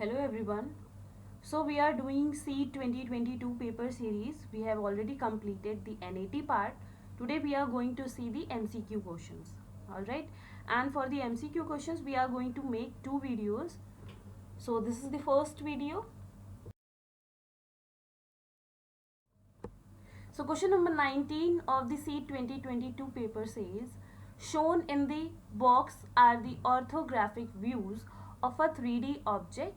Hello everyone. So we are doing C 2022 paper series. We have already completed the NAT part. Today we are going to see the MCQ questions. Alright. And for the MCQ questions we are going to make two videos. So this is the first video. So question number 19 of the C 2022 paper says, shown in the box are the orthographic views of a 3D object.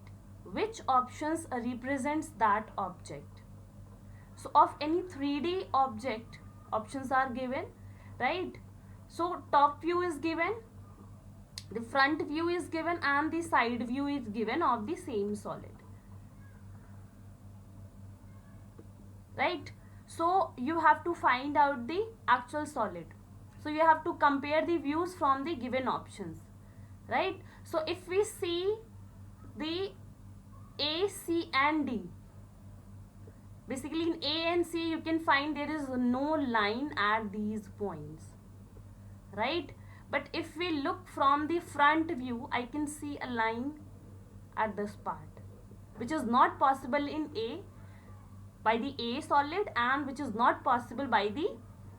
Which options represents that object? So of any 3D object, options are given, right? So top view is given, the front view is given, and the side view is given of the same solid, right? So you have to find out the actual solid. So you have to compare the views from the given options, right? So if we see the A, C and D, basically in A and C you can find there is no line at these points, right? But if we look from the front view, I can see a line at this part, which is not possible in A by the A solid and which is not possible by the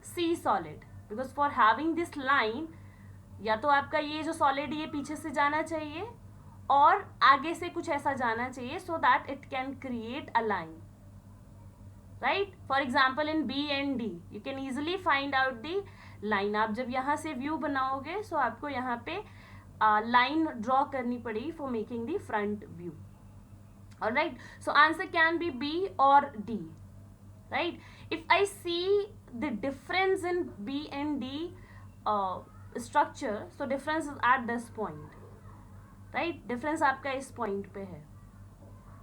C solid, because for having this line या तो आपका ये जो solid ये पीछे से जाना चाहिए और आगे से कुछ ऐसा जाना चाहिए so that it can create a line, right? For example in B and D you can easily find out the line. आप जब यहाँ से व्यू बनाओगे सो आपको यहाँ पे लाइन ड्रॉ करनी पड़ेगी for making the front view. Alright, so answer can be B or D, right? If I see the difference in B and D structure, so difference is at this point, right? Difference आपका इस point पे है,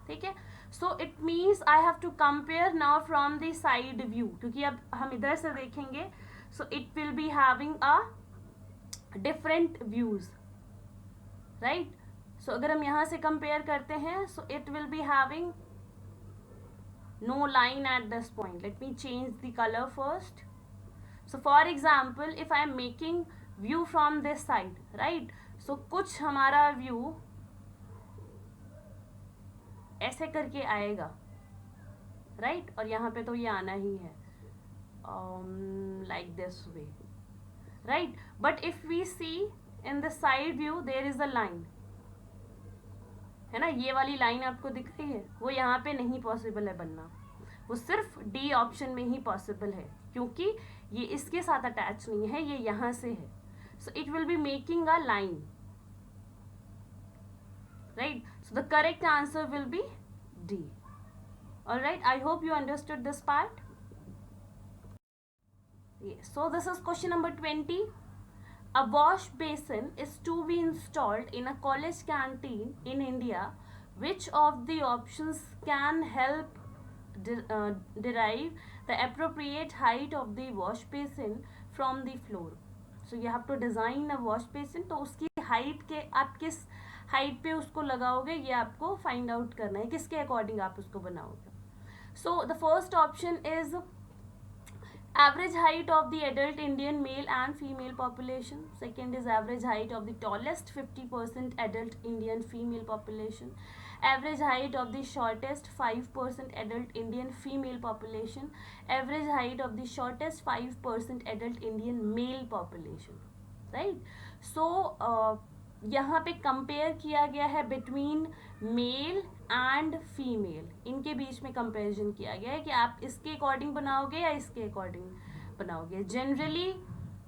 ठीक है? So it means I have to compare now from the side view, क्योंकि अब हम इधर से देखेंगे, so it will be having a different views, right? So अगर हम यहाँ से compare करते हैं, so it will be having no line at this point. Let me change the color first. So for example, if I am making view from this side, right? So कुछ हमारा view ऐसे करके आएगा, right? और यहाँ पे तो ये आना ही है, like this way, right? But if we see in the side view, there is a line, है ना? ये वाली लाइन आपको दिख रही है, वो यहाँ पे नहीं पॉसिबल है बनना, वो सिर्फ डी ऑप्शन में ही पॉसिबल है, क्योंकि ये इसके साथ अटैच नहीं है, ये यहाँ से है. So it will be making a line, right? So the correct answer will be D. Alright, I hope you understood this part. Yes. So this is question number 20. A wash basin is to be installed in a college canteen in India. Which of the options can help derive the appropriate height of the wash basin from the floor? So you have to design a wash basin. तो उसकी height के आप किस height पे उसको लगाओगे ये आपको find out करना है, किसके according आप उसको बनाओगे. So the first option is average height of the adult Indian male and female population. Second is average height of the tallest 50% adult Indian female population. Average height of the shortest 5% adult Indian female population. Average height of the shortest 5% adult Indian male population. Right? So यहाँ पे compare किया गया है between male and female, इनके बीच में comparison किया गया है कि आप इसके अकॉर्डिंग बनाओगे या इसके अकॉर्डिंग बनाओगे. जनरली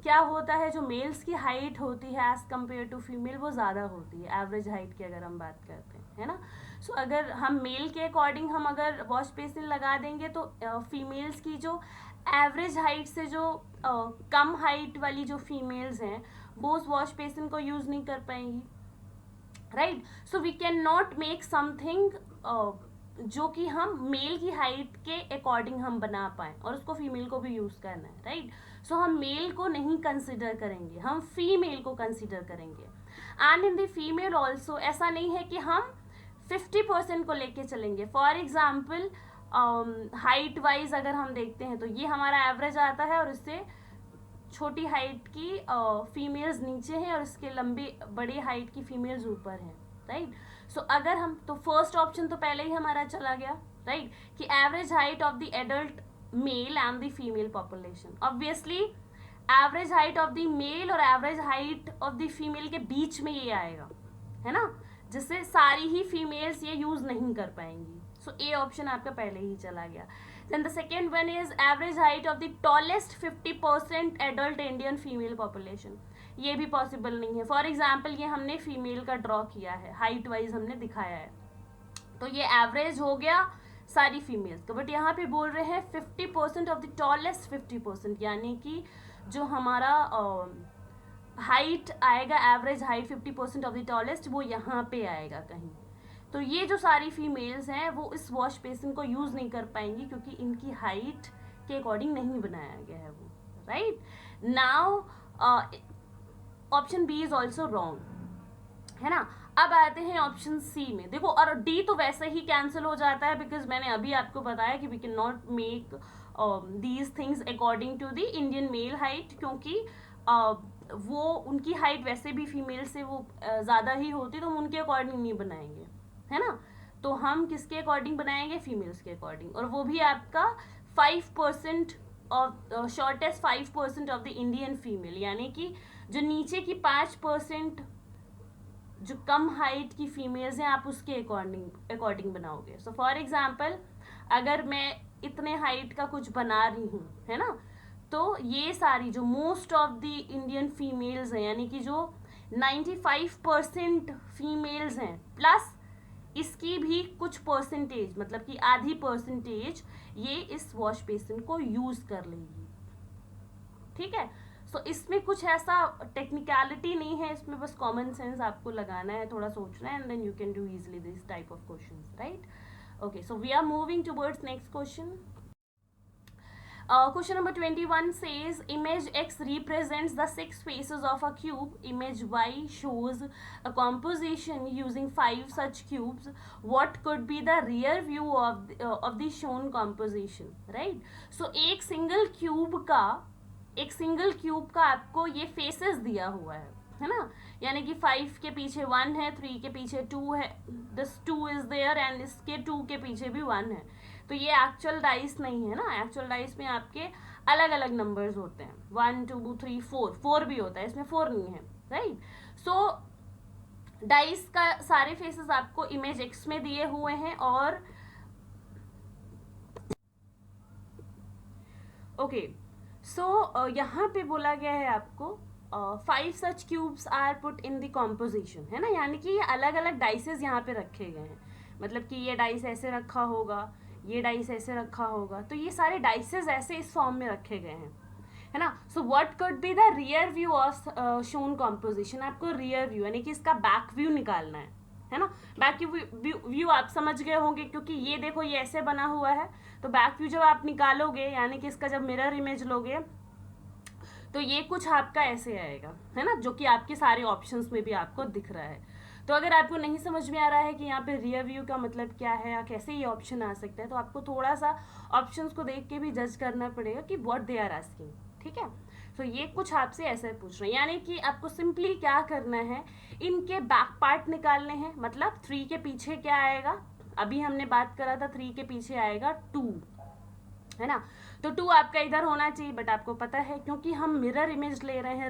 क्या होता है, जो मेल्स की हाइट होती है एज कम्पेयर टू फीमेल वो ज़्यादा होती है एवरेज हाइट की अगर हम बात करते हैं, है ना? सो अगर हम मेल के अकॉर्डिंग हम अगर वॉश बेसिन लगा देंगे तो फीमेल्स की जो एवरेज हाइट से जो कम हाइट वाली जो फीमेल्स हैं वो उस वॉश बेसिन को यूज़ नहीं कर पाएंगी, right? So we can not make something जो कि हम मेल की हाइट के अकॉर्डिंग हम बना पाएँ और उसको फीमेल को भी यूज़ करना है, राइट? सो हम मेल को नहीं कंसिडर करेंगे, हम फीमेल को कंसिडर करेंगे. And in the female also ऐसा नहीं है कि हम 50% को लेके चलेंगे. फॉर एग्जाम्पल हाइट वाइज अगर हम देखते हैं तो ये हमारा एवरेज आता है और इससे छोटी हाइट की फीमेल्स नीचे हैं और इसके लंबी बड़ी हाइट की फीमेल्स ऊपर हैं, राइट? सो अगर हम, तो फर्स्ट ऑप्शन तो पहले ही हमारा चला गया, राइट, कि average height of the adult male and the female population. Obviously average height of the male और average height of the female के बीच में ये आएगा, है ना, जिससे सारी ही फीमेल्स ये यूज नहीं कर पाएंगी। सो ए ऑप्शन आपका पहले ही चला गया। Then the second one is average height of the tallest 50% adult Indian female population. ये भी पॉसिबल नहीं है। फॉर एग्जाम्पल ये हमने फीमेल का ड्रॉ किया है, हाइट वाइज हमने दिखाया है, तो ये एवरेज हो गया सारी फीमेल्स का, बट यहाँ पे बोल रहे हैं 50% ऑफ द टॉलेस्ट 50%, यानी कि जो हमारा हाइट आएगा, average height 50% of the tallest, वो यहाँ पे आएगा कहीं। तो ये जो सारी फीमेल्स हैं वो इस वॉश बेसिन को यूज़ नहीं कर पाएंगी क्योंकि इनकी हाइट के अकॉर्डिंग नहीं बनाया गया है वो, right. Now option B is also wrong, है ना। अब आते हैं ऑप्शन सी में। देखो, और डी तो वैसे ही कैंसिल हो जाता है बिकॉज मैंने अभी आपको बताया कि we can not make these things according to the Indian male height, क्योंकि वो उनकी हाइट वैसे भी फीमेल से वो ज़्यादा ही होती, तो हम उनके अकॉर्डिंग नहीं बनाएंगे, है ना। तो हम किसके अकॉर्डिंग बनाएंगे, फीमेल्स के अकॉर्डिंग, और वो भी आपका 5% of shortest 5% of the Indian female, यानी कि जो नीचे की 5% जो कम हाइट की फीमेल्स हैं, आप उसके अकॉर्डिंग बनाओगे। सो फॉर एग्जाम्पल अगर मैं इतने हाइट का कुछ बना रही हूँ, है ना, तो ये सारी जो most of the Indian females हैं, यानी कि जो 95% फीमेल्स हैं, प्लस इसकी भी कुछ परसेंटेज, मतलब कि आधी परसेंटेज ये इस वॉश बेसिन को यूज कर लेगी, ठीक है। सो इसमें कुछ ऐसा टेक्निकलिटी नहीं है, इसमें बस कॉमन सेंस आपको लगाना है, थोड़ा सोचना है, and then you can do easily this type of questions, right. Okay, so we are moving towards next question. Question number 21 says image X represents the 6 faces of a cube. Image Y shows a composition using 5 such cubes. What could be the rear view of the shown composition? Right? So एक single cube का आपको ये faces दिया हुआ है ना, यानी कि 5 के पीछे 1 है, 3 के पीछे 2 है, दिस 2 is there, and इसके 2 के पीछे भी 1 है। तो ये एक्चुअल डाइस नहीं है ना, एक्चुअल डाइस में आपके अलग अलग नंबर्स होते हैं, 1 2 3 4 भी होता है, इसमें 4 नहीं है, राइट। सो डाइस का सारे फेसेस आपको इमेज एक्स में दिए हुए हैं, और ओके, सो यहाँ पे बोला गया है आपको 5 such cubes are put in the composition, है ना, यानी कि ये अलग अलग डाइसेस यहाँ पे रखे गए हैं, मतलब कि ये डाइस ऐसे रखा होगा, ये डाइस ऐसे रखा होगा, तो ये सारे डाइसेस ऐसे इस फॉर्म में रखे गए हैं, है ना। So what could be the rear view of shown composition, आपको रियर व्यू यानी कि इसका बैक व्यू निकालना है ना। बैक व्यू आप समझ गए होंगे, क्योंकि ये देखो ये ऐसे बना हुआ है, तो बैक व्यू जब आप निकालोगे, यानी कि इसका जब मिरर इमेज लोगे, तो ये कुछ आपका ऐसे आएगा, है ना, जो कि आपके सारे ऑप्शंस में भी आपको दिख रहा है। तो अगर आपको नहीं समझ में आ रहा है कि यहाँ पे रियर व्यू का मतलब क्या है या कैसे ये ऑप्शन आ सकता है, तो आपको थोड़ा सा ऑप्शंस को देख के भी जज करना पड़ेगा कि व्हाट दे आर आस्किंग, ठीक है। तो ये कुछ आपसे ऐसे पूछ रहे हैं, यानी कि आपको सिंपली क्या करना है, इनके बैक पार्ट निकालने हैं, मतलब 3 के पीछे क्या आएगा, अभी हमने बात करा था 3 के पीछे आएगा 2, है ना। तो 2 आपका इधर होना चाहिए, बट आपको पता है क्योंकि हम मिरर इमेज ले रहे हैं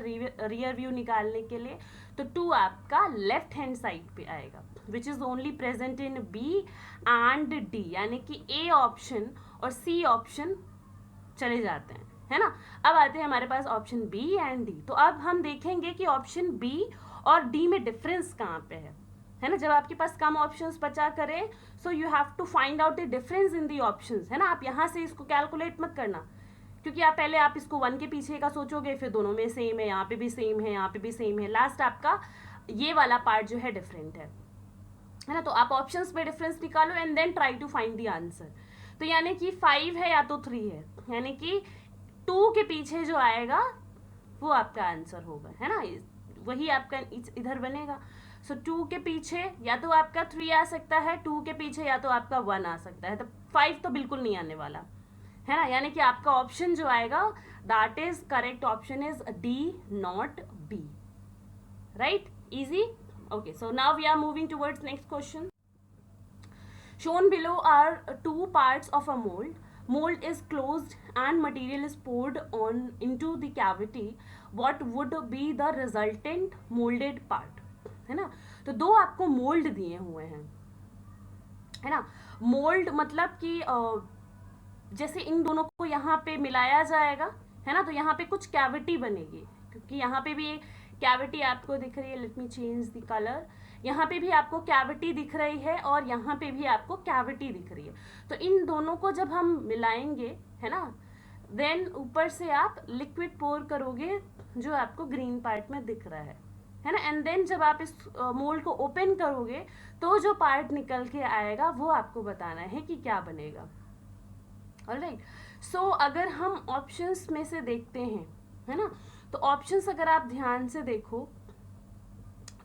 रियर व्यू निकालने के लिए, तो 2 आपका लेफ्ट हैंड साइड पे आएगा, which is only present in B and D, यानी कि ए ऑप्शन और सी ऑप्शन चले जाते हैं, है ना। अब आते हैं हमारे पास ऑप्शन बी एंड डी। तो अब हम देखेंगे कि ऑप्शन बी और डी में डिफरेंस कहाँ पे है ना। जब आपके पास कम ऑप्शंस बचा करें, so you have to find out the difference in the options, है ना। आप यहाँ से इसको कैलकुलेट मत करना, क्योंकि आप पहले आप इसको 1 के पीछे का सोचोगे, फिर दोनों में सेम है, यहाँ पे भी सेम है, यहाँ पे भी सेम है, लास्ट आपका ये वाला पार्ट जो है डिफरेंट है ना। तो आप ऑप्शंस में डिफरेंस निकालो and then try to find the answer. तो यानी कि 5 है या तो 3 है, यानी कि 2 के पीछे जो आएगा वो आपका आंसर होगा, है ना, वही आपका इधर बनेगा। सो 2 के पीछे या तो आपका 3 आ सकता है, 2 के पीछे या तो आपका 1 आ सकता है, तो 5 तो बिल्कुल नहीं आने वाला, है ना। यानी कि आपका ऑप्शन जो आएगा that is correct option is D not be, right, easy. Okay, so now we are moving towards next question. Shown below are two parts of a mold. Mold is closed and material is poured on into the cavity. What would be the resultant molded part? है ना, तो दो आपको mould दिए हुए हैं, है ना. मोल्ड मतलब कि जैसे इन दोनों को यहाँ पे मिलाया जाएगा, है ना, तो यहाँ पे कुछ कैविटी बनेगी, क्योंकि यहाँ पे भी कैविटी आपको दिख रही है. Let me change the colour. यहाँ पे भी आपको कैविटी दिख रही है और यहाँ पे भी आपको कैविटी दिख रही है. तो इन दोनों को जब हम मिलाएंगे, है ना, देन ऊपर से आप लिक्विड पोर करोगे जो आपको ग्रीन पार्ट में दिख रहा है ना. एंड देन जब आप इस मोल्ड को ओपन करोगे तो जो पार्ट निकल के आएगा वो आपको बताना है कि क्या बनेगा. ऑलराइट. सो अगर हम ऑप्शंस में से देखते हैं, है ना, तो ऑप्शंस अगर आप ध्यान से देखो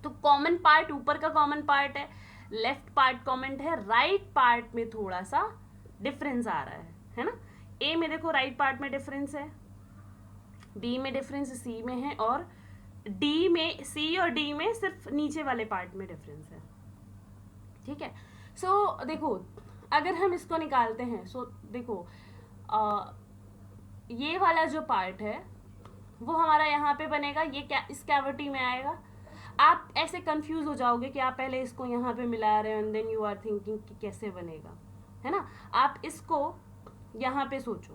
तो कॉमन पार्ट, ऊपर का कॉमन पार्ट है, लेफ्ट पार्ट कॉमन है, राइट पार्ट में थोड़ा सा डिफरेंस आ रहा है ना. ए में देखो राइट पार्ट में डिफरेंस है, बी में डिफरेंस सी में है, और डी में, सी और डी में सिर्फ नीचे वाले पार्ट में डिफरेंस है. ठीक है. सो देखो अगर हम इसको निकालते हैं, सो देखो ये वाला जो पार्ट है वो हमारा यहाँ पे बनेगा, ये क्या इस कैविटी में आएगा. आप ऐसे कंफ्यूज हो जाओगे कि आप पहले इसको यहाँ पे मिला रहे हो and then you are thinking कि कैसे बनेगा, है ना. आप इसको यहाँ पे सोचो.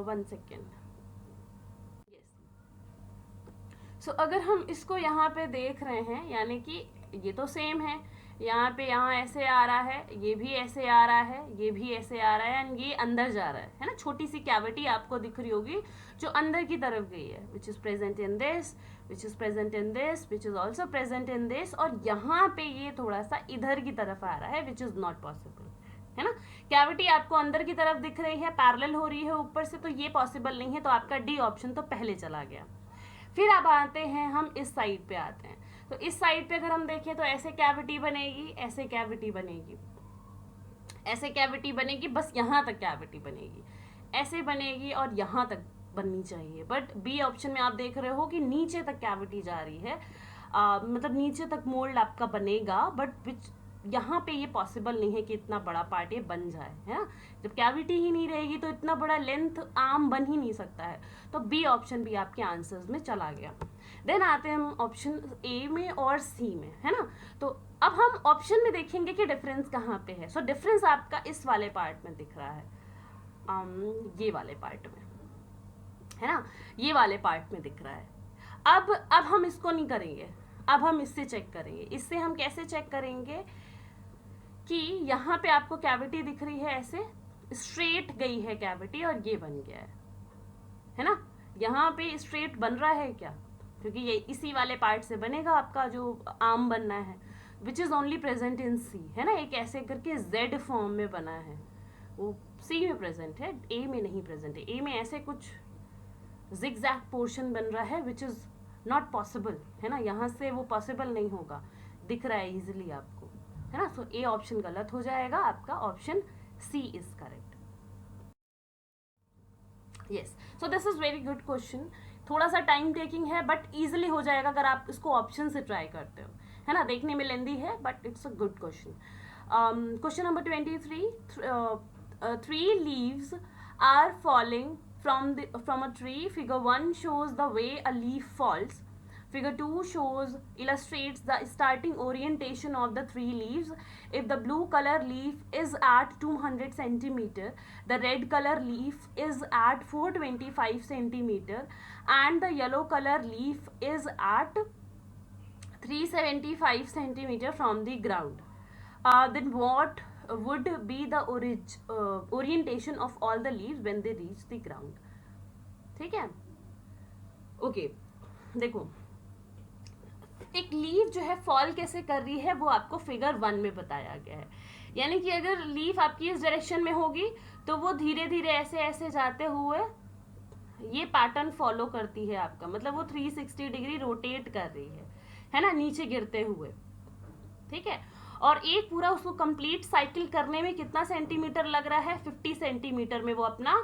1 सेकेंड. यस. सो अगर हम इसको यहाँ पे देख रहे हैं, यानी कि ये तो सेम है, यहाँ पे यहाँ ऐसे आ रहा है, ये भी ऐसे आ रहा है, ये भी ऐसे आ रहा है, एंड ये अंदर जा रहा है ना. छोटी सी कैविटी आपको दिख रही होगी जो अंदर की तरफ गई है, which is present in this, which is present in this, which is also present in this, और यहाँ पे ये थोड़ा सा इधर की तरफ आ रहा है, विच इज नॉट पॉसिबल, है ना. कैविटी आपको अंदर की तरफ दिख रही है, पैरेलल हो रही है ऊपर से, तो ये पॉसिबल नहीं है, तो आपका डी ऑप्शन तो पहले चला गया. फिर अब आते हैं, हम इस साइड पे आते हैं. तो इस साइड पे अगर हम देखें तो ऐसे कैविटी बनेगी, ऐसे कैविटी बनेगी, ऐसे कैविटी बनेगी, बस यहाँ तक कैविटी बनेगी, ऐसे बनेगी और यहाँ तक बननी चाहिए. बट बी ऑप्शन में आप देख रहे हो कि नीचे तक कैविटी जा रही है, मतलब नीचे तक मोल्ड आपका बनेगा, बट विच यहाँ पे ये पॉसिबल नहीं है कि इतना बड़ा पार्ट ये बन जाए, है ना. जब कैविटी ही नहीं रहेगी तो इतना बड़ा लेंथ आर्म बन ही नहीं सकता है. तो बी ऑप्शन भी आपके आंसर्स में चला गया. देन आते हैं हम ऑप्शन ए में और सी में, है ना. तो अब हम ऑप्शन में देखेंगे कि डिफरेंस कहाँ पे है. सो डिफरेंस आपका इस वाले पार्ट में दिख रहा है, ये वाले पार्ट में, है ना, ये वाले पार्ट में दिख रहा है. अब हम इसको नहीं करेंगे, अब हम इससे चेक करेंगे. इससे हम कैसे चेक करेंगे कि यहाँ पे आपको कैविटी दिख रही है, ऐसे स्ट्रेट गई है कैविटी और ये बन गया है ना. यहाँ पे स्ट्रेट बन रहा है क्या, क्योंकि ये इसी वाले पार्ट से बनेगा आपका जो आर्म बनना है, which is only present in C, है ना. एक ऐसे करके जेड फॉर्म में बना है, वो सी में प्रेजेंट है, ए में नहीं प्रेजेंट है. ए में ऐसे कुछ जिगजैग पोर्शन बन रहा है, विच इज नॉट पॉसिबल, है ना. यहाँ से वो पॉसिबल नहीं होगा, दिख रहा है इजिली आपको, है ना. सो ए ऑप्शन गलत हो जाएगा, आपका option C is correct. Yes. So this is very good question. थोड़ा सा टाइम टेकिंग है बट इजिली हो जाएगा अगर आप इसको ऑप्शन से ट्राई करते हो, है ना. देखने में लेंदी है but it's a good question. Question number 23. 3 leaves are falling from a tree. Figure 1 shows the way a leaf falls. Figure 2 illustrates the starting orientation of the 3 leaves. If the blue color leaf is at 200 centimeter, the red color leaf is at 425 centimeter, and the yellow color leaf is at 375 centimeter from the ground. Then what would be the orientation of all the leaves when they reach the ground? ठीक है. Okay. देखो एक leaf जो है fall कैसे कर रही है वो आपको फिगर 1 में बताया गया है. यानी कि अगर लीफ आपकी इस डायरेक्शन में होगी तो वो धीरे धीरे ऐसे ऐसे जाते हुए ये पैटर्न फॉलो करती है आपका, मतलब वो 360 डिग्री रोटेट कर रही है ना, नीचे गिरते हुए. ठीक है. और एक पूरा उसको कंप्लीट साइकिल करने में कितना सेंटीमीटर लग रहा है, 50 सेंटीमीटर में वो अपना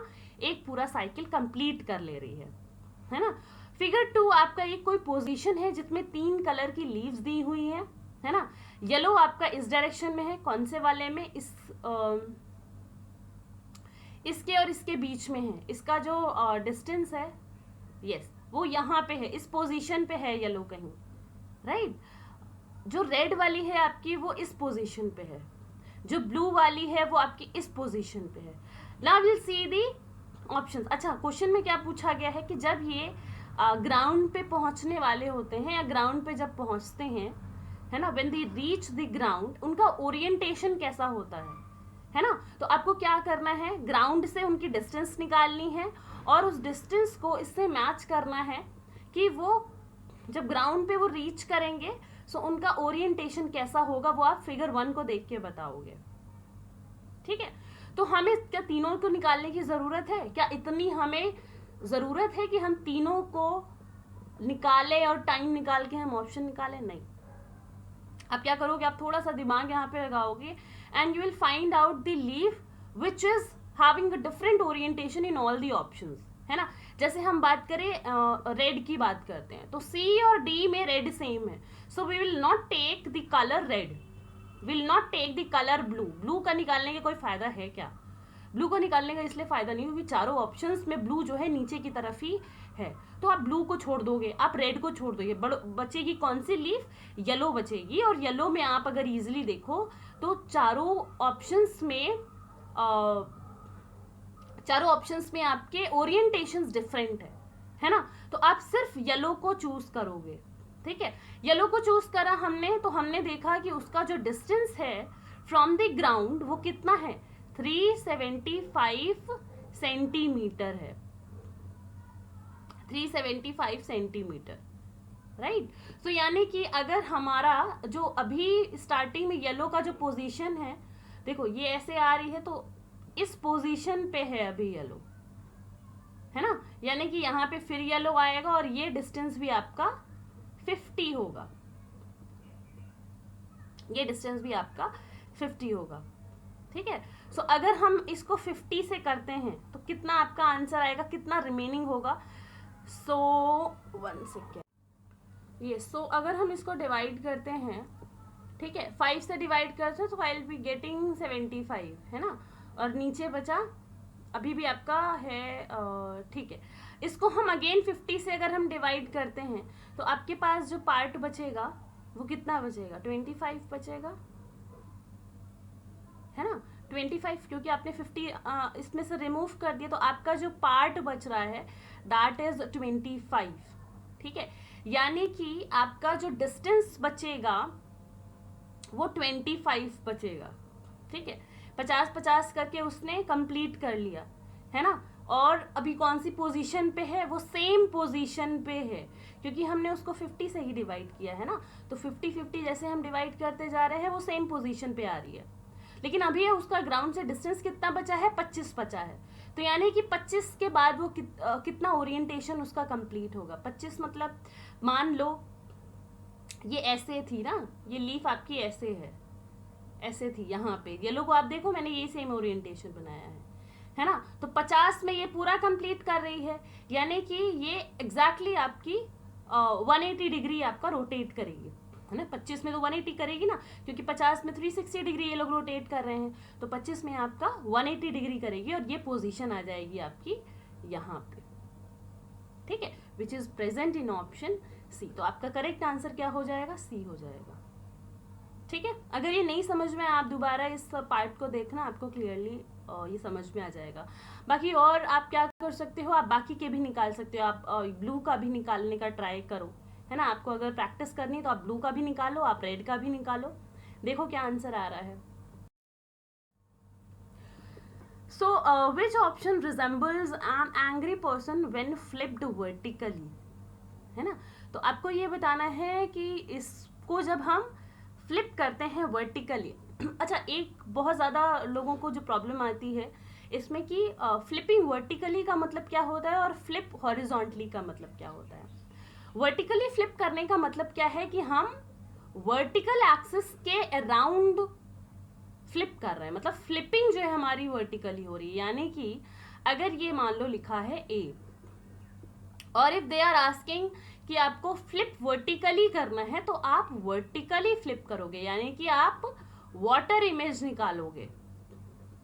एक पूरा साइकिल कंप्लीट कर ले रही है ना. फिगर 2 आपका ये कोई पोजीशन है जिसमें 3 कलर की लीव्स दी हुई है ना। येलो आपका इस डायरेक्शन में है, कौन से वाले में, इसके और इसके बीच में है। इसका जो डिस्टेंस है, यस, वो यहाँ पे है, इस पोजीशन पे है येलो कहीं, राइट। जो रेड वाली है आपकी वो इस पोजीशन पे है, जो ब्लू वाली है वो आपकी इस पोजीशन पे है। Now will see the options. अच्छा, क्वेश्चन में क्या पूछा गया है कि जब ये ग्राउंड पे पहुंचने वाले होते हैं या ग्राउंड पे जब पहुंचते हैं, है ना, when they reach the ground, उनका ओरिएंटेशन कैसा होता है ना। तो आपको क्या करना है, ग्राउंड से उनकी डिस्टेंस निकालनी है और उस डिस्टेंस को इससे मैच करना है कि वो जब ग्राउंड पे वो रीच करेंगे सो उनका ओरिएंटेशन कैसा होगा, वो आप फिगर 1 को देख के बताओगे। ठीक है, तो हमें क्या तीनों को निकालने की जरूरत है? क्या इतनी हमें जरूरत है कि हम तीनों को निकालें और टाइम निकाल के हम ऑप्शन निकालें? नहीं। आप क्या करोगे, आप थोड़ा सा दिमाग यहाँ पे लगाओगे and you will find out the leaf which is having a different orientation in all the options, है ना। जैसे हम बात करें रेड की बात करते हैं तो सी और डी में रेड सेम है, so we will not take the colour red, will not take the colour blue. Blue का निकालने का कोई फायदा है क्या? ब्लू को निकालने का इसलिए फायदा नहीं क्योंकि चारों ऑप्शंस में ब्लू जो है नीचे की तरफ ही है, तो आप ब्लू को छोड़ दोगे, आप रेड को छोड़ दोगे, बचेगी कौन सी लीफ? येलो बचेगी। और येलो में आप अगर इजीली देखो तो चारों ऑप्शंस में आपके ओरिएंटेशंस डिफरेंट है ना। तो आप सिर्फ येलो को चूज करोगे, ठीक है। येलो को चूज करा हमने तो हमने देखा कि उसका जो डिस्टेंस है फ्रॉम द ग्राउंड वो कितना है, 375 सेंटीमीटर है, 375 सेंटीमीटर, राइट। तो यानी कि अगर हमारा जो अभी स्टार्टिंग में येलो का जो पोजीशन है, देखो ये ऐसे आ रही है तो इस पोजीशन पे है अभी येलो, है ना। यानी कि यहाँ पे फिर येलो आएगा और ये डिस्टेंस भी आपका 50 होगा, ये डिस्टेंस भी आपका 50 होगा, ठीक है। सो अगर हम इसको 50 से करते हैं तो कितना आपका आंसर आएगा, कितना रिमेनिंग होगा? सो 1 सेकेंड, ये सो अगर हम इसको डिवाइड करते हैं, ठीक है, 5 से डिवाइड करते हैं तो आई विल बी गेटिंग 75, है ना। और नीचे बचा अभी भी आपका है, ठीक है। इसको हम अगेन 50 से अगर हम डिवाइड करते हैं तो आपके पास जो पार्ट बचेगा वो कितना बचेगा, 25 बचेगा, है ना। 25, क्योंकि आपने 50 इसमें से रिमूव कर दिया तो आपका जो पार्ट बच रहा है दैट इज 25, ठीक है। यानी कि आपका जो डिस्टेंस बचेगा वो 25 बचेगा, ठीक है। 50-50 करके उसने कंप्लीट कर लिया, है ना। और अभी कौन सी पोजीशन पे है, वो सेम पोजीशन पे है क्योंकि हमने उसको 50 से ही डिवाइड किया है ना। तो 50-50 जैसे हम डिवाइड करते जा रहे हैं वो सेम पोजीशन पे आ रही है। लेकिन अभी उसका ग्राउंड से डिस्टेंस कितना बचा है, 25 बचा है। तो यानी कि 25 के बाद वो कितना ओरिएंटेशन उसका कंप्लीट होगा। 25 मतलब मान लो ये ऐसे थी ना, ये लीफ आपकी ऐसे ऐसे थी यहाँ पे, येलो को आप देखो मैंने ये सेम ओरिएंटेशन बनाया है ना। तो 50 में ये पूरा कंप्लीट कर रही है, यानी कि ये एग्जैक्टली आपकी 180 डिग्री आपका रोटेट करेगी, है ना। 25 में तो 180 करेगी ना, क्योंकि 50 में 360 डिग्री ये लोग रोटेट कर रहे हैं, तो 25 में आपका 180 डिग्री करेगी और ये पोजीशन आ जाएगी आपकी यहाँ पे, ठीक है, which is present in option C. तो आपका करेक्ट आंसर क्या हो जाएगा, सी हो जाएगा, ठीक है। अगर ये नहीं समझ में आप दोबारा इस पार्ट को देखना, आपको क्लियरली ये समझ में आ जाएगा। बाकी और आप क्या कर सकते हो, आप बाकी के भी निकाल सकते हो, आप ब्लू का भी निकालने का ट्राई करो, है ना। आपको अगर प्रैक्टिस करनी है तो आप ब्लू का भी निकालो, आप रेड का भी निकालो, देखो क्या आंसर आ रहा है। So which option resembles an angry person when flipped vertically, है ना। तो आपको ये बताना है कि इसको जब हम फ्लिप करते हैं वर्टिकली, अच्छा एक बहुत ज़्यादा लोगों को जो प्रॉब्लम आती है इसमें कि फ्लिपिंग वर्टिकली का मतलब क्या होता है और फ्लिप हॉरिजॉन्टली का मतलब क्या होता है। वर्टिकली फ्लिप करने का मतलब क्या है कि हम वर्टिकल एक्सिस के अराउंड फ्लिप कर रहे हैं, मतलब फ्लिपिंग जो है हमारी वर्टिकली हो रही है। यानी कि अगर ये मान लो लिखा है ए और इफ दे आर आस्किंग कि आपको फ्लिप वर्टिकली करना है तो आप वर्टिकली फ्लिप करोगे, यानी कि आप वाटर इमेज निकालोगे,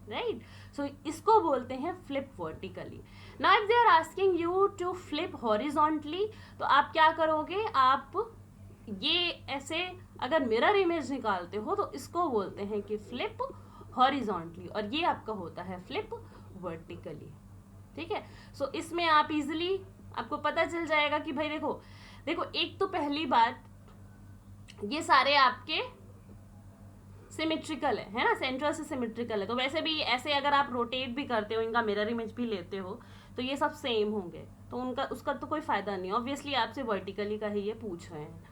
राइट। सो इसको बोलते हैं flip vertically. Now if they are asking you to flip horizontally तो आप क्या करोगे, आप ये ऐसे अगर मिरर इमेज निकालते हो तो इसको बोलते हैं कि फ्लिप हॉरिजॉन्टली, और ये आपका होता है फ्लिप वर्टिकली, ठीक है। सो इसमें आप इजिली आपको पता चल जाएगा कि भाई देखो देखो, एक तो पहली बात ये सारे आपके सिमेट्रिकल है ना, सेंट्रल से सिमेट्रिकल है, तो वैसे भी ऐसे अगर आप रोटेट भी करते हो, इनका मिरर इमेज भी लेते हो तो ये सब सेम होंगे, तो उनका उसका तो कोई फायदा नहीं। ऑब्वियसली आपसे वर्टिकली का ही ये पूछ रहे हैं,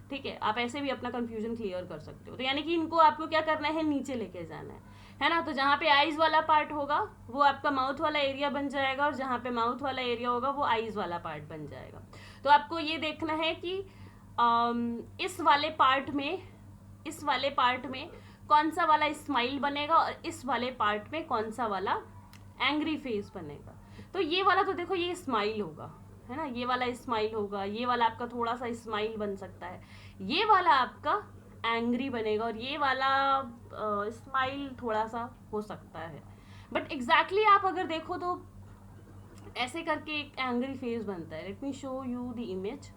ठीक है। आप ऐसे भी अपना कंफ्यूजन क्लियर कर सकते हो। तो यानी कि इनको आपको क्या करना है, नीचे लेके जाना है ना। तो जहाँ पे आईज वाला पार्ट होगा वो आपका माउथ वाला एरिया बन जाएगा, और जहाँ पे माउथ वाला एरिया होगा वो आईज वाला पार्ट बन जाएगा। तो आपको ये देखना है कि इस वाले पार्ट में कौन सा वाला स्माइल बनेगा और इस वाले पार्ट में कौन सा वाला एंग्री फेस बनेगा। तो ये वाला तो देखो ये स्माइल होगा, है ना, ये वाला स्माइल होगा, ये वाला आपका थोड़ा सा स्माइल बन सकता है, ये वाला आपका एंग्री बनेगा, और ये वाला स्माइल थोड़ा सा हो सकता है। बट एग्जैक्टली आप अगर देखो तो ऐसे करके एक एंग्री फेस बनता है। Let me show you the image.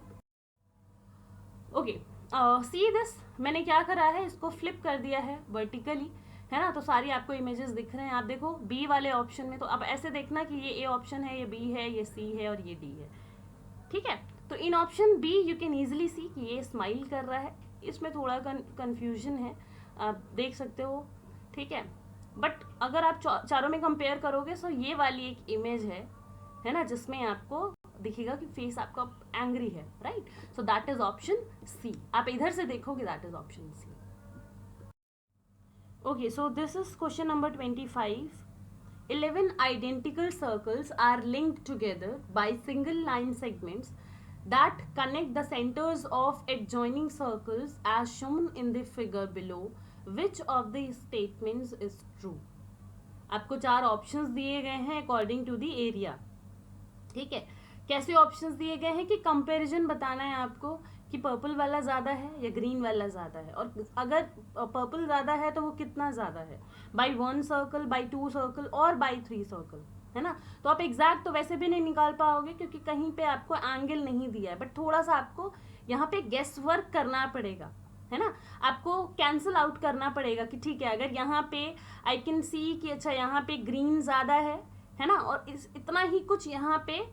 Okay, see this, मैंने क्या करा है, इसको फ्लिप कर दिया है वर्टिकली, है ना। तो सारी आपको इमेजेस दिख रहे हैं। आप देखो बी वाले ऑप्शन में, तो अब ऐसे देखना कि ये ए ऑप्शन है, ये बी है, ये सी है और ये डी है, ठीक है। तो in option B you can easily see कि ये स्माइल कर रहा है, इसमें थोड़ा कंफ्यूजन है, आप देख सकते हो, ठीक है। बट अगर आप चारों में कंपेयर करोगे तो ये वाली एक इमेज है ना, जिसमें आपको दिखेगा कि फेस आपका एंग्री है, right. So that is option C. आप इधर से देखोगे, that is option C. Okay, so this is question number 25. 11 identical circles are linked together by single line segments that connect the centers of adjoining circles as shown in the figure below. Which of the statements is true? आपको 4 options दिए गए हैं according to the area, ठीक है। कैसे options दिए गए हैं कि कंपैरिजन बताना है आपको कि पर्पल वाला ज़्यादा है या ग्रीन वाला ज़्यादा है, और अगर पर्पल ज़्यादा है तो वो कितना ज़्यादा है, बाई 1 सर्कल, बाई 2 सर्कल और बाई 3 सर्कल, है ना। तो आप एग्जैक्ट तो वैसे भी नहीं निकाल पाओगे क्योंकि कहीं पे आपको एंगल नहीं दिया है, बट थोड़ा सा आपको यहाँ पे गेस वर्क करना पड़ेगा, है ना। आपको कैंसिल आउट करना पड़ेगा कि ठीक है, अगर यहाँ पे आई कैन सी कि अच्छा यहाँ पे ग्रीन ज़्यादा है ना, और इतना ही कुछ यहाँ पे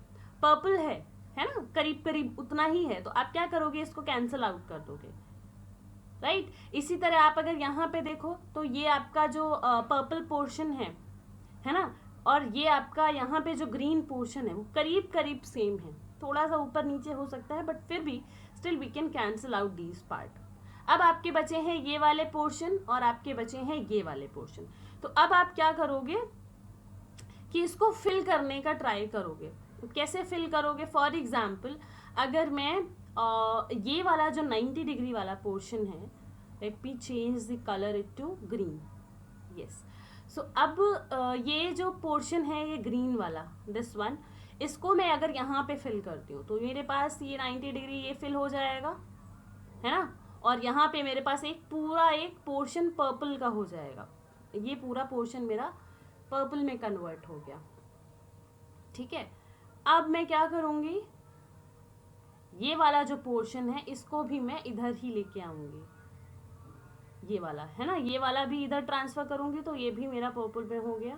पर्पल है ना, करीब करीब उतना ही है, तो आप क्या करोगे, इसको कैंसिल आउट कर दोगे, राइट। इसी तरह आप अगर यहाँ पे देखो तो ये आपका जो पर्पल पोर्शन है ना, और ये आपका यहाँ पे जो ग्रीन पोर्शन है वो करीब करीब सेम है, थोड़ा सा ऊपर नीचे हो सकता है, बट फिर भी still we can cancel out these part. अब आपके बचे हैं ये वाले पोर्शन और आपके बचे हैं ये वाले पोर्शन। तो अब आप क्या करोगे कि इसको फिल करने का ट्राई करोगे। तो कैसे फिल करोगे, फॉर एग्जाम्पल अगर मैं ये वाला जो 90 डिग्री वाला पोर्शन है, let me change the colour it to green, yes. So अब ये जो पोर्शन है ये ग्रीन वाला, दिस वन, इसको मैं अगर यहाँ पे फिल करती हूँ तो मेरे पास ये 90 डिग्री ये फिल हो जाएगा, है ना, और यहाँ पे मेरे पास एक पूरा एक पोर्शन पर्पल का हो जाएगा, ये पूरा पोर्शन मेरा पर्पल में कन्वर्ट हो गया, ठीक है। अब मैं क्या करूँगी, ये वाला जो पोर्शन है इसको भी मैं इधर ही लेके आऊँगी, ये वाला है ना, ये वाला भी इधर ट्रांसफ़र करूँगी तो ये भी मेरा पर्पल में हो गया।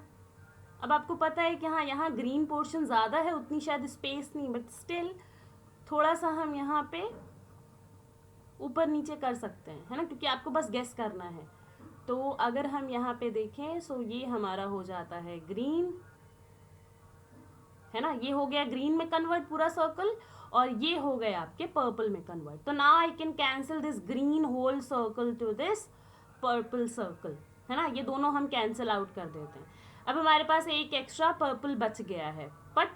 अब आपको पता है कि हाँ यहाँ ग्रीन पोर्शन ज़्यादा है, उतनी शायद स्पेस नहीं, बट स्टिल थोड़ा सा हम यहाँ पे ऊपर नीचे कर सकते हैं, है ना, क्योंकि आपको बस गेस करना है। तो अगर हम यहाँ पे देखें सो ये हमारा हो जाता है ग्रीन, है ना, ये हो गया ग्रीन में कन्वर्ट पूरा सर्कल, और ये हो गया आपके पर्पल में कन्वर्ट। तो now I can cancel this green whole circle to this purple circle, है ना, ये दोनों हम कैंसिल आउट कर देते हैं। अब हमारे पास एक एक्स्ट्रा पर्पल बच गया है, बट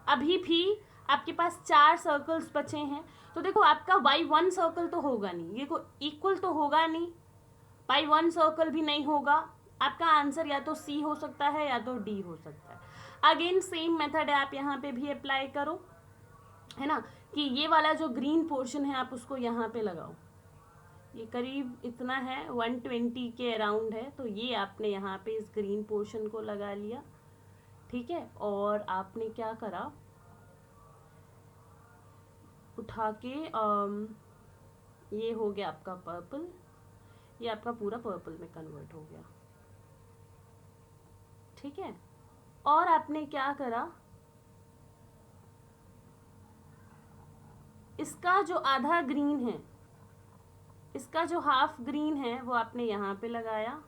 अभी भी आपके पास 4 सर्कल्स बचे हैं। तो देखो आपका बाई 1 सर्कल तो होगा नहीं, ये को इक्वल तो होगा नहीं, बाई 1 सर्कल भी नहीं होगा। आपका आंसर या तो सी हो सकता है या तो डी हो सकता है। अगेन सेम मेथड है, आप यहाँ पे भी अप्लाई करो, है ना, कि ये वाला जो ग्रीन पोर्शन है आप उसको यहाँ पे लगाओ, ये करीब इतना है 120 के अराउंड है, तो ये आपने यहाँ पे इस ग्रीन पोर्शन को लगा लिया, ठीक है। और आपने क्या करा, उठा के ये हो गया आपका पर्पल, ये आपका पूरा पर्पल में कन्वर्ट हो गया, ठीक है। और आपने क्या करा, इसका जो आधा ग्रीन है, इसका जो हाफ ग्रीन है वो आपने यहाँ पे लगाया,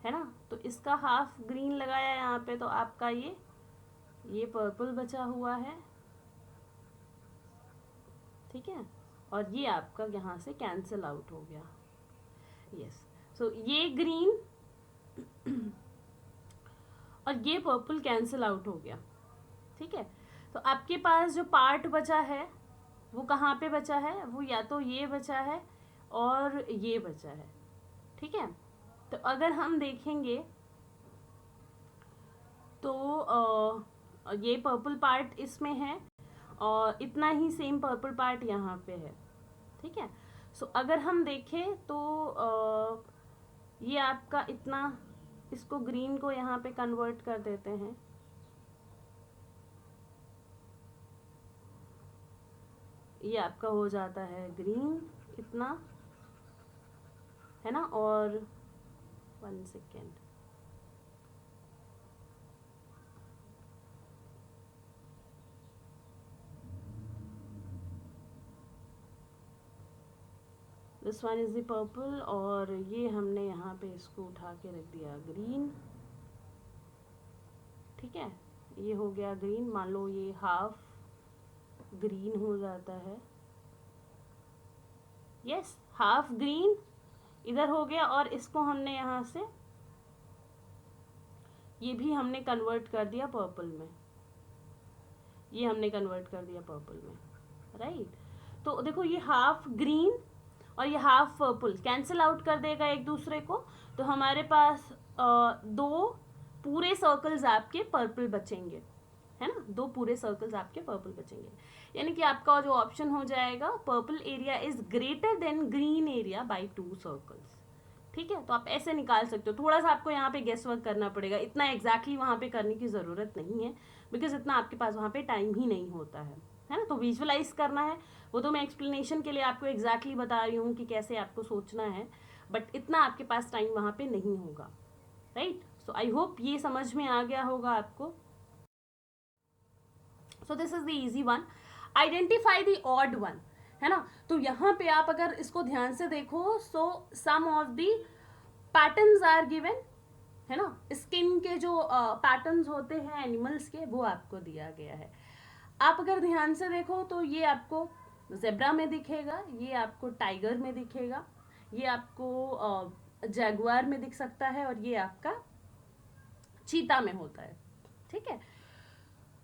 है ना। तो इसका हाफ ग्रीन लगाया यहाँ पे, तो आपका ये पर्पल बचा हुआ है, ठीक है। और ये आपका यहाँ से कैंसिल आउट हो गया, यस। सो ये ग्रीन और ये पर्पल कैंसिल आउट हो गया, ठीक है। तो आपके पास जो पार्ट बचा है वो कहाँ पे बचा है, वो या तो ये बचा है और ये बचा है, ठीक है। तो अगर हम देखेंगे तो ये पर्पल पार्ट इसमें है और इतना ही सेम पर्पल पार्ट यहाँ पे है, ठीक है। सो अगर हम देखें तो ये आपका इतना, इसको ग्रीन को यहाँ पे कन्वर्ट कर देते हैं, ये आपका हो जाता है ग्रीन इतना, है ना। और 1 second, this one is the purple, और ये हमने यहाँ पे इसको उठा के रख दिया ग्रीन, ठीक है। ये हो गया ग्रीन, मान लो ये हाफ ग्रीन हो जाता है, यस, हाफ ग्रीन इधर हो गया। और इसको हमने यहाँ से ये भी हमने कन्वर्ट कर दिया पर्पल में, ये हमने कन्वर्ट कर दिया पर्पल में, राइट। तो देखो ये हाफ ग्रीन और ये हाफ पर्पल कैंसिल आउट कर देगा एक दूसरे को, तो हमारे पास दो पूरे सर्कल्स आपके पर्पल बचेंगे, है ना, दो पूरे सर्कल्स आपके पर्पल बचेंगे। यानी कि आपका जो ऑप्शन हो जाएगा, purple area is greater than green area bye 2 circles, ठीक है। तो आप ऐसे निकाल सकते हो, थोड़ा सा आपको यहाँ पे गेस वर्क करना पड़ेगा, इतना एग्जैक्टली वहाँ पे करने की ज़रूरत नहीं है, बिकॉज इतना आपके पास वहाँ पे टाइम ही नहीं होता है ना। तो विजुअलाइज करना है वो तो मैं एक्सप्लेनेशन के लिए आपको एग्जैक्टली बता रही हूँ कि कैसे आपको सोचना है, बट इतना आपके पास टाइम वहाँ पे नहीं होगा, राइट। सो आई होप ये समझ में आ गया होगा आपको। सो this is the easy one, identify the odd one, है ना। तो यहाँ पे आप अगर इसको ध्यान से देखो, so some of the patterns are given, है ना, स्किन के जो पैटर्न्स होते हैं एनिमल्स के वो आपको दिया गया है। आप अगर ध्यान से देखो तो ये आपको जेब्रा में दिखेगा, ये आपको टाइगर में दिखेगा, ये आपको जैगुआर में दिख सकता है, और ये आपका चीता में होता है, ठीक है।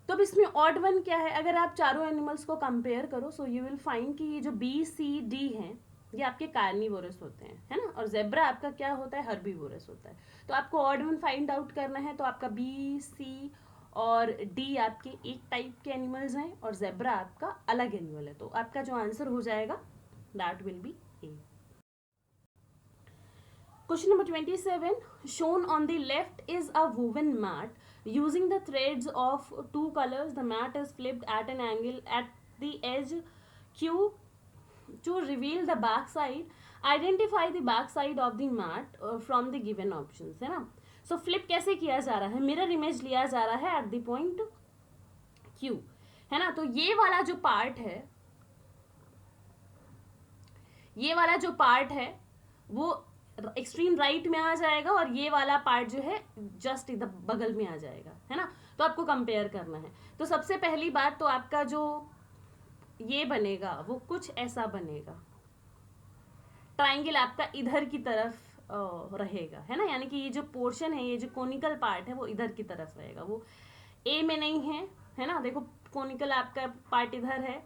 तो अब इसमें ऑड वन क्या है, अगर आप चारों एनिमल्स को कंपेयर करो, सो यू विल फाइंड कि ये जो बी सी डी हैं ये आपके कार्निवोरस होते हैं, है ना, और जेब्रा आपका क्या होता है, हर्बीवोरस होता है। तो आपको ऑड वन फाइंड आउट करना है, तो आपका बी सी और डी आपके एक टाइप के एनिमल्स हैं और जेब्रा आपका अलग एनिमल है। तो आपका जो आंसर हो जाएगा that will be A. Question number 27, shown on the left is a woven mat. Using the threads of 2 colors, the mat is flipped at an angle at the edge Q to reveal the back side. Identify the back side of the mat from the given options, है ना। So flip कैसे किया जा रहा है, mirror image लिया जा रहा है at the point Q, है ना। तो ये वाला जो पार्ट है, ये वाला जो पार्ट है वो एक्सट्रीम राइट में आ जाएगा और ये वाला पार्ट जो है जस्ट इधर बगल में आ जाएगा, है ना। तो आपको कंपेयर करना है। तो सबसे पहली बात तो आपका जो ये बनेगा वो कुछ ऐसा बनेगा, ट्राइंगल आपका इधर की तरफ रहेगा, है ना, यानी कि ये जो पोर्शन है, ये जो कोनिकल पार्ट है वो इधर की तरफ रहेगा, वो ए में नहीं है, है ना। देखो कोनिकल आपका पार्ट इधर है,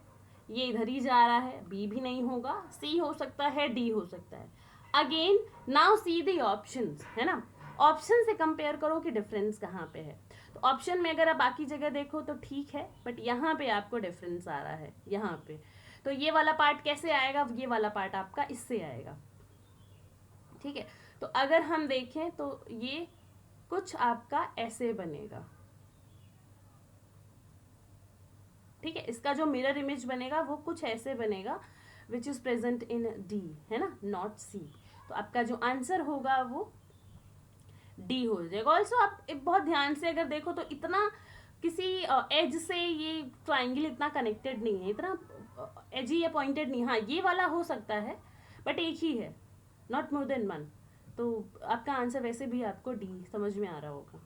ये इधर ही जा रहा है, बी भी नहीं होगा, सी हो सकता है, डी हो सकता है। Again now see the options, है ना, ऑप्शन से कंपेयर करो कि डिफरेंस कहाँ पे है। तो ऑप्शन में अगर आप बाकी जगह देखो तो ठीक है, बट यहाँ पे आपको डिफरेंस आ रहा है यहाँ पे। तो ये वाला पार्ट कैसे आएगा, ये वाला पार्ट आपका इससे आएगा, ठीक है। तो अगर हम देखें तो ये कुछ आपका ऐसे बनेगा, ठीक है। इसका जो मिरर इमेज बनेगा वो कुछ ऐसे बनेगा, विच इज प्रेजेंट इन डी, है ना, नॉट सी। तो आपका जो आंसर होगा वो डी हो जाएगा। ऑल्सो आप बहुत ध्यान से अगर देखो तो इतना किसी एज से ये ट्राइंगल इतना कनेक्टेड नहीं है, इतना एजी या पॉइंटेड नहीं। हाँ ये वाला हो सकता है, बट एक ही है, नॉट मोर देन वन। तो आपका आंसर वैसे भी आपको डी समझ में आ रहा होगा।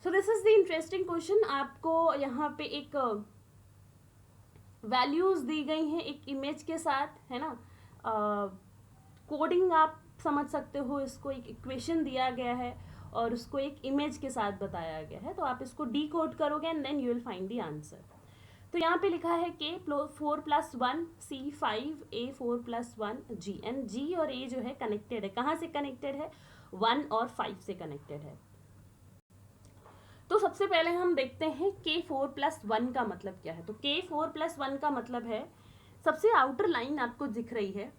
सो this is the interesting question. आपको यहाँ पे एक वैल्यूज दी गई हैं एक इमेज के साथ, है ना। कोडिंग आप समझ सकते हो इसको, एक इक्वेशन दिया गया है और उसको एक इमेज के साथ बताया गया है। तो आप इसको डी कोड करोगे and then you will find the answer. तो यहाँ पे लिखा है के 4+1, सी 5, ए 4+1, जी। एंड जी और ए जो है कनेक्टेड है, कहाँ से कनेक्टेड है, 1 और 5 से कनेक्टेड है। तो सबसे पहले हम देखते हैं के 4+1 का मतलब क्या है। तो के 4+1 का मतलब है, सबसे आउटर लाइन आपको दिख रही है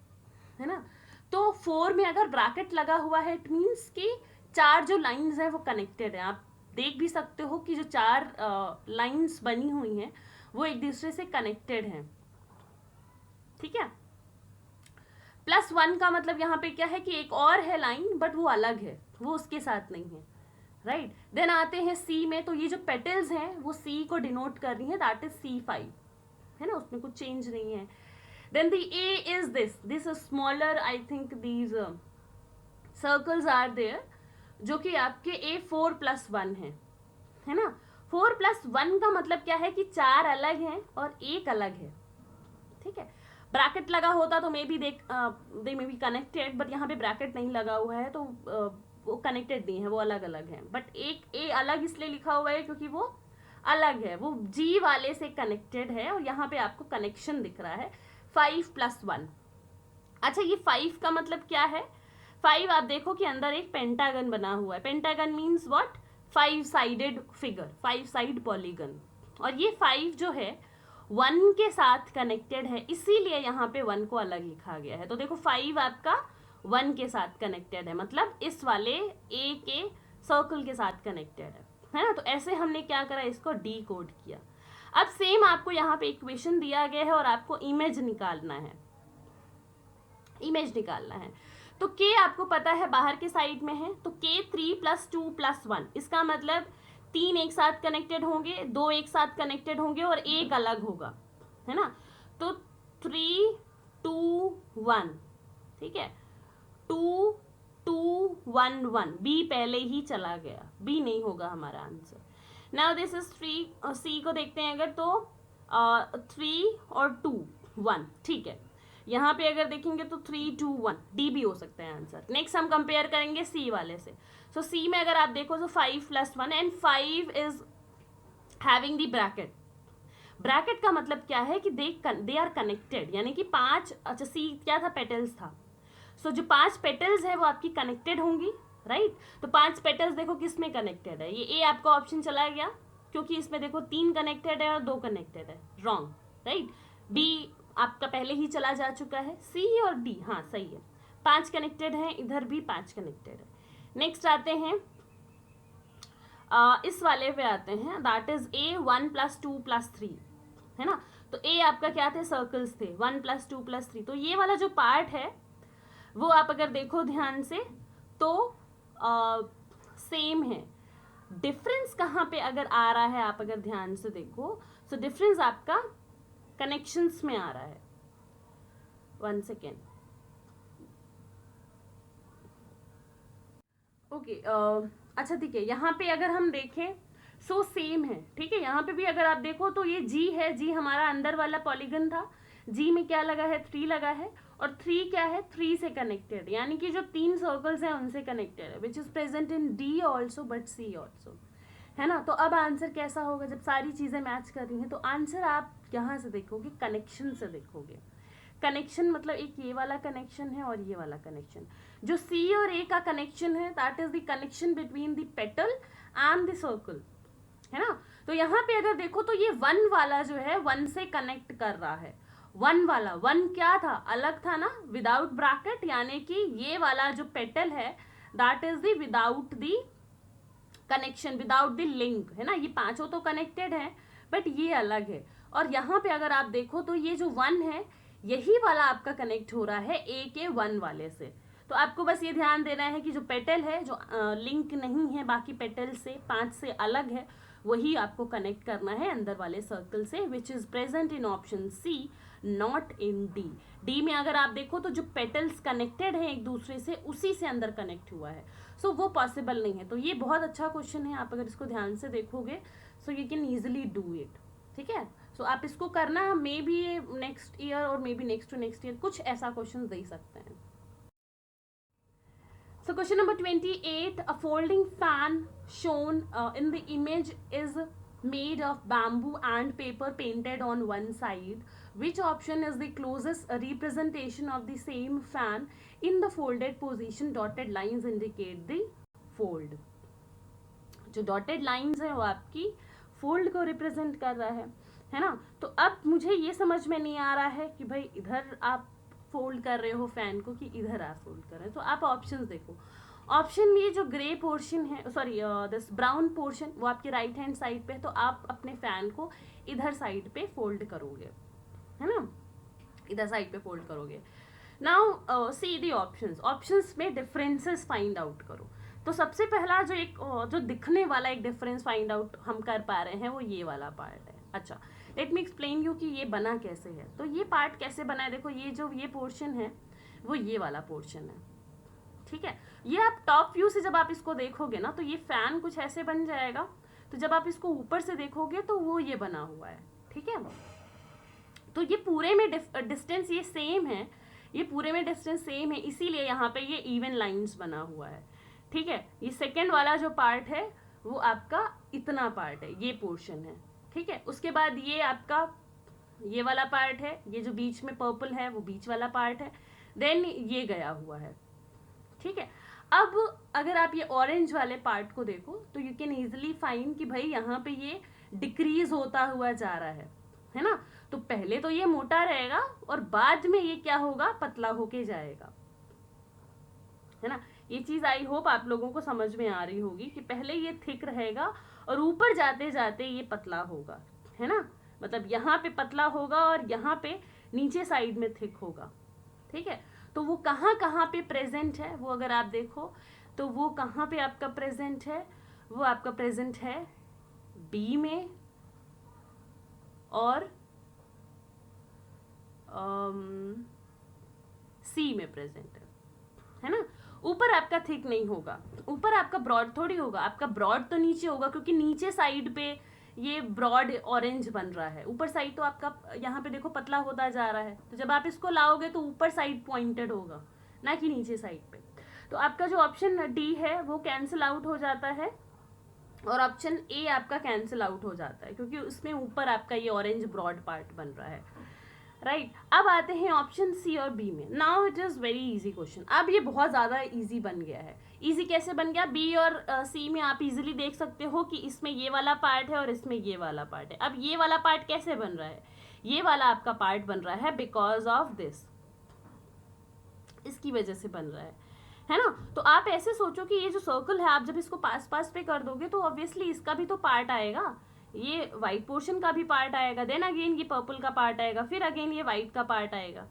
ना। तो 4 में अगर ब्रैकेट लगा हुआ है, इट मीन्स कि 4 जो लाइंस है वो कनेक्टेड है। आप देख भी सकते हो कि जो 4 लाइंस बनी हुई हैं वो एक दूसरे से कनेक्टेड हैं, ठीक है। +1 का मतलब यहाँ पे क्या है कि एक और है लाइन, बट वो अलग है, वो उसके साथ नहीं है, राइट। देन आते हैं सी में। तो ये जो पेटल्स हैं वो सी को डिनोट कर रही है, दैट इज C5, है ना, उसमें कुछ चेंज नहीं है। Then the A is this is smaller, I think these circles are there, जो कि आपके ए 4+1 है ना। 4+1 का मतलब क्या है कि 4 अलग हैं और एक अलग है, ठीक है। ब्रैकेट लगा होता तो may be they may be connected, but यहाँ पे ब्रैकेट नहीं लगा हुआ है तो वो कनेक्टेड नहीं है, वो अलग अलग है। बट एक ए अलग इसलिए लिखा हुआ है क्योंकि वो अलग है, वो जी वाले से कनेक्टेड है और यहाँ पे आपको कनेक्शन दिख रहा है 5+1। अच्छा ये 5 का मतलब क्या है, 5 आप देखो कि अंदर एक पेंटागन बना हुआ है। Pentagon means what, 5 sided figure, 5 side polygon. और ये 5 जो है 1 के साथ कनेक्टेड है, इसीलिए यहाँ पे 1 को अलग लिखा गया है। तो देखो 5 आपका 1 के साथ कनेक्टेड है, मतलब इस वाले ए के सर्कल के साथ कनेक्टेड है ना। तो ऐसे हमने क्या करा, इसको डी कोड किया। अब सेम आपको यहाँ पे इक्वेशन दिया गया है और आपको इमेज निकालना है, इमेज निकालना है। तो के आपको पता है बाहर के साइड में है, तो के 3+2+1, इसका मतलब 3 एक साथ कनेक्टेड होंगे, 2 एक साथ कनेक्टेड होंगे और एक अलग होगा, है ना। तो 3, 2, 1, ठीक है, 2, 2, 1, 1, बी पहले ही चला गया, बी नहीं होगा हमारा आंसर। नाउ दिस इज 3, सी को देखते हैं अगर, तो 3 और 2, 1, ठीक है। यहाँ पे अगर देखेंगे तो 3, 2, 1, डी भी हो सकता है आंसर। नेक्स्ट हम कंपेयर करेंगे सी वाले से। सो सी में अगर आप देखो तो 5+1 and 5 is having the bracket. Bracket का मतलब क्या है कि दे आर कनेक्टेड, यानी कि 5, अच्छा सी क्या था, पेटल्स था। सो जो 5 पेटल्स है वो आपकी कनेक्टेड होंगी, राइट। तो 5 पेटल्स देखो किस में कनेक्टेड है, ये ए आपका ऑप्शन चला गया क्योंकि इसमें देखो 3 कनेक्टेड है और 2 कनेक्टेड है, रॉन्ग, राइट। बी आपका पहले ही चला जा चुका है, सी और डी हाँ सही है, 5 कनेक्टेड है, इधर भी 5 कनेक्टेड है। नेक्स्ट आते हैं इस वाले पे आते हैं, दैट इज ए 1+2+3, है ना। तो ए आपका क्या थे, सर्कल्स थे, 1+2+3। तो ये वाला जो पार्ट है वो आप अगर देखो ध्यान से तो सेम है। डिफरेंस कहाँ पे अगर आ रहा है, आप अगर ध्यान से देखो, सो डिफरेंस आपका कनेक्शंस में आ रहा है। 1 सेकेंड, ओके, अच्छा ठीक है। यहाँ पे अगर हम देखें सो सेम है, ठीक है। यहाँ पे भी अगर आप देखो तो ये जी है, जी हमारा अंदर वाला पॉलीगन था, जी में क्या लगा है, 3 लगा है, और 3 क्या है, 3 से कनेक्टेड, यानी कि जो 3 सर्कल्स हैं उनसे कनेक्टेड है, which is present in D also but C also, है ना। तो अब आंसर कैसा होगा, जब सारी चीजें मैच कर रही हैं तो आंसर आप यहाँ से देखोगे, कनेक्शन से देखोगे। कनेक्शन मतलब एक ये वाला कनेक्शन है और ये वाला कनेक्शन, जो सी और ए का कनेक्शन है that is the connection between the petal and the circle, है ना। तो यहाँ पे अगर देखो तो ये वन वाला जो है वन से कनेक्ट कर रहा है। वन वाला, वन क्या था, अलग था ना, विदाउट ब्रैकेट, यानी कि ये वाला जो पेटल है that is the without the connection, without the link, है ना। ये पांचों तो कनेक्टेड है बट ये अलग है। और यहाँ पे अगर आप देखो तो ये जो वन है यही वाला आपका कनेक्ट हो रहा है ए के वन वाले से। तो आपको बस ये ध्यान देना है कि जो पेटल है जो लिंक नहीं है बाकी पेटल से, पांच से अलग है, वही आपको कनेक्ट करना है अंदर वाले सर्कल से, which is present in option C, not in D. D में अगर आप देखो तो जो पेटल्स कनेक्टेड है एक दूसरे से उसी से अंदर कनेक्ट हुआ है, सो वो पॉसिबल नहीं है। तो ये बहुत अच्छा क्वेश्चन है, आप अगर इसको ध्यान से देखोगे so you can easily do it, ठीक है। सो आप इसको करना, मे बी नेक्स्ट ईयर और maybe next to next year कुछ ऐसा क्वेश्चन दे सकते हैं। So question number 28, a folding fan shown in the image is made of bamboo and paper painted on one side. Which option is the closest representation of the same fan in the folded position? Dotted lines indicate the fold. जो dotted lines है वो आपकी fold को represent कर रहा है ना। तो अब मुझे ये समझ में नहीं आ रहा है कि भाई इधर आप फोल्ड कर रहे हो फैन को कि इधर आप फोल्ड कर रहे हो। तो आप ऑप्शंस देखो, ऑप्शन में ये जो ग्रे पोर्शन है, सॉरी दिस ब्राउन पोर्शन, वो आपके राइट हैंड साइड पे है, तो आप अपने फैन को इधर साइड पे फोल्ड करोगे, है ना, इधर साइड पे फोल्ड करोगे। Now see the options, options में डिफरेंसेस फाइंड आउट करो। तो सबसे पहला जो एक जो दिखने वाला एक डिफरेंस फाइंड आउट हम कर पा रहे हैं वो ये वाला पार्ट है। अच्छा, लेट मी एक्सप्लेन यू कि ये बना कैसे है। तो ये पार्ट कैसे बना है, देखो ये जो ये पोर्शन है वो ये वाला पोर्शन है, ठीक है। ये आप टॉप व्यू से जब आप इसको देखोगे ना तो ये फैन कुछ ऐसे बन जाएगा, तो जब आप इसको ऊपर से देखोगे तो वो ये बना हुआ है, ठीक है। तो ये पूरे में डिस्टेंस ये सेम है, ये पूरे में डिस्टेंस सेम है, इसीलिए यहाँ पे ये इवन लाइंस बना हुआ है, ठीक है। ये सेकेंड वाला जो पार्ट है वो आपका इतना पार्ट है, ये पोर्शन है, ठीक है। उसके बाद ये आपका ये वाला पार्ट है, ये जो बीच में पर्पल है वो बीच वाला पार्ट है, देन ये गया हुआ है, ठीक है। अब अगर आप ये ऑरेंज वाले पार्ट को देखो तो यू कैन इजिली फाइंड कि भाई यहाँ पे ये डिक्रीज होता हुआ जा रहा है ना। तो पहले तो ये मोटा रहेगा और बाद में ये क्या होगा, पतला होके जाएगा, है ना। ये चीज आई होप आप लोगों को समझ में आ रही होगी कि पहले ये थिक रहेगा और ऊपर जाते जाते ये पतला होगा, है ना। मतलब यहाँ पे पतला होगा और यहाँ पे नीचे साइड में थिक होगा, ठीक है। तो वो कहाँ कहाँ पे प्रेजेंट है, वो अगर आप देखो तो वो कहाँ पे आपका प्रेजेंट है, वो आपका प्रेजेंट है बी में और सी में प्रेजेंट है ना। ऊपर आपका थिक नहीं होगा, ऊपर आपका ब्रॉड थोड़ी होगा, आपका ब्रॉड तो नीचे होगा क्योंकि नीचे साइड पे ये ब्रॉड ऑरेंज बन रहा है, ऊपर साइड तो आपका यहाँ पे देखो पतला होता जा रहा है। तो जब आप इसको लाओगे तो ऊपर साइड पॉइंटेड होगा ना कि नीचे साइड पे। तो आपका जो ऑप्शन डी है वो कैंसिल आउट हो जाता है और ऑप्शन ए आपका कैंसिल आउट हो जाता है क्योंकि उसमें ऊपर आपका ये ऑरेंज ब्रॉड पार्ट बन रहा है, राइट। अब आते हैं ऑप्शन सी और बी में। Now it is very easy question, अब ये बहुत ज्यादा इजी बन गया है। इजी कैसे बन गया, बी और सी में आप इजीली देख सकते हो कि इसमें ये वाला पार्ट है और इसमें ये वाला पार्ट है। अब ये वाला पार्ट कैसे बन रहा है, ये वाला आपका पार्ट बन रहा है बिकॉज ऑफ दिस, इसकी वजह से बन रहा है ना। तो आप ऐसे सोचो कि ये जो सर्कल है आप जब इसको पास पास पे कर दोगे तो ऑब्वियसली इसका भी तो पार्ट आएगा, ये व्हाइट पोर्शन का भी पार्ट आएगा, देन अगेन ये पर्पल का पार्ट आएगा, फिर अगेन ये व्हाइट का पार्ट आएगा,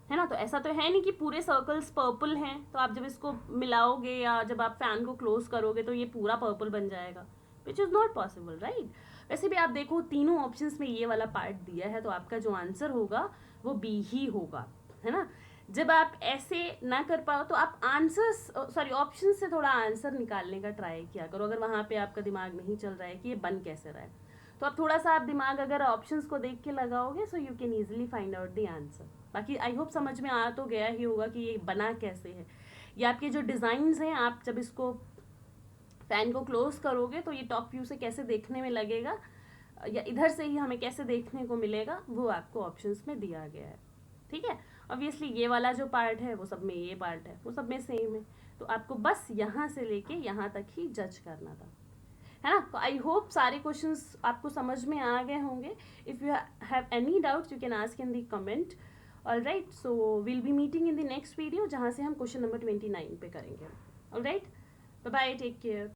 है ना। तो ऐसा तो है नहीं कि पूरे सर्कल्स पर्पल हैं तो आप जब इसको मिलाओगे या जब आप फैन को क्लोज करोगे तो ये पूरा पर्पल बन जाएगा, which is not possible, right. वैसे भी आप देखो तीनों ऑप्शंस में ये वाला पार्ट दिया है तो आपका जो आंसर होगा वो बी ही होगा, है ना। जब आप ऐसे ना कर पाओ तो आप ऑप्शन से थोड़ा आंसर निकालने का ट्राई किया करो। अगर वहाँ पे आपका दिमाग नहीं चल रहा है कि ये बन कैसे रहा है तो आप थोड़ा सा आप दिमाग अगर ऑप्शंस को देख के लगाओगे so you can easily find out the answer. बाकी आई होप समझ में आ तो गया ही होगा कि ये बना कैसे है। ये आपके जो डिज़ाइंस हैं आप जब इसको फैन को क्लोज करोगे तो ये टॉप व्यू से कैसे देखने में लगेगा या इधर से ही हमें कैसे देखने को मिलेगा वो आपको ऑप्शंस में दिया गया है, ठीक है। ऑब्वियसली ये वाला जो पार्ट है वो सब में ये पार्ट है वो सब में सेम है, तो आपको बस यहाँ से लेके यहाँ तक ही जज करना था, है ना. आई होप सारे क्वेश्चंस आपको समझ में आ गए होंगे. If you have any doubts you can ask in the comment. Alright, so will be meeting in the next video, जहाँ से हम क्वेश्चन नंबर 29 पे करेंगे. Alright, bye bye, take care.